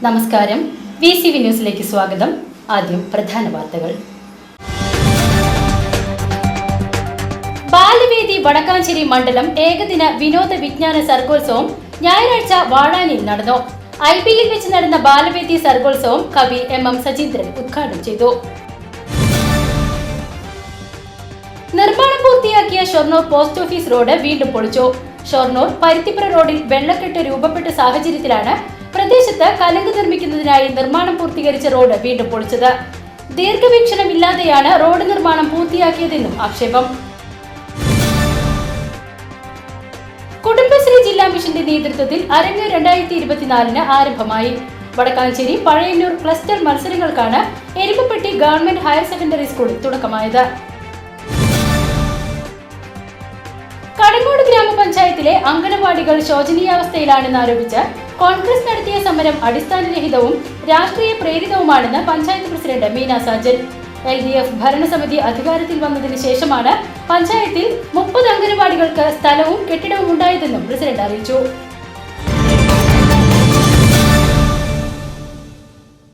നമസ്കാരം, VCV ന്യൂസിലേക്ക് സ്വാഗതം. ആദ്യം പ്രധാന വാർത്തകൾ. ബാലവേദി വടക്കാഞ്ചേരി മണ്ഡലം ഏകദിന വിനോദ വിജ്ഞാന സർഗോത്സവം ഞായറാഴ്ച വാഴാനിയിൽ നടന്നു. IBയിൽ വെച്ച് നടന്ന ബാലവേദി സർഗോത്സവം കവി MM സജീന്ദ്രൻ ഉദ്ഘാടനം ചെയ്തു. നിർമ്മാണം പൂർത്തിയാക്കിയ ഷൊർണൂർ പോസ്റ്റ് ഓഫീസ് റോഡ് വീണ്ടും പൊളിച്ചു. ഷൊർണൂർ പരുത്തിപ്പുറ റോഡിൽ വെള്ളക്കെട്ട് രൂപപ്പെട്ട സാഹചര്യത്തിലാണ് പ്രദേശത്ത് കലുങ്ക് നിർമ്മിക്കുന്നതിനായി നിർമ്മാണം പൂർത്തീകരിച്ച റോഡ് വീണ്ടും പൊളിച്ചത്. ദീർഘവീക്ഷണമില്ലാതെയാണ് റോഡ് നിർമ്മാണം പൂർത്തിയാക്കിയതെന്നും ആക്ഷേപം. കുടുംബശ്രീ ജില്ലാ മിഷന്റെ നേതൃത്വത്തിൽ അരങ്ങ് 2024 ആരംഭമായി. വടക്കാഞ്ചേരി പഴയന്നൂർ ക്ലസ്റ്റർ മത്സരങ്ങൾക്കാണ് എരുമപ്പെട്ടി ഗവൺമെന്റ് ഹയർ സെക്കൻഡറി സ്കൂളിൽ തുടക്കമായത്. കടങ്ങോട് ഗ്രാമപഞ്ചായത്തിലെ അംഗനവാടികൾ ശോചനീയാവസ്ഥയിലാണെന്ന് ആരോപിച്ച് കോൺഗ്രസ് നടത്തിയ സമരം അടിസ്ഥാനരഹിതവും രാഷ്ട്രീയ പ്രേരിതവുമാണെന്ന് പഞ്ചായത്ത് പ്രസിഡന്റ് മീന സാജൻ. LDF ഭരണസമിതി അധികാരത്തിൽ വന്നതിന് ശേഷമാണ് പഞ്ചായത്തിൽ 30 അംഗനവാടികൾക്ക് സ്ഥലവും കെട്ടിടവും ഉണ്ടായതെന്നും പ്രസിഡന്റ് അറിയിച്ചു.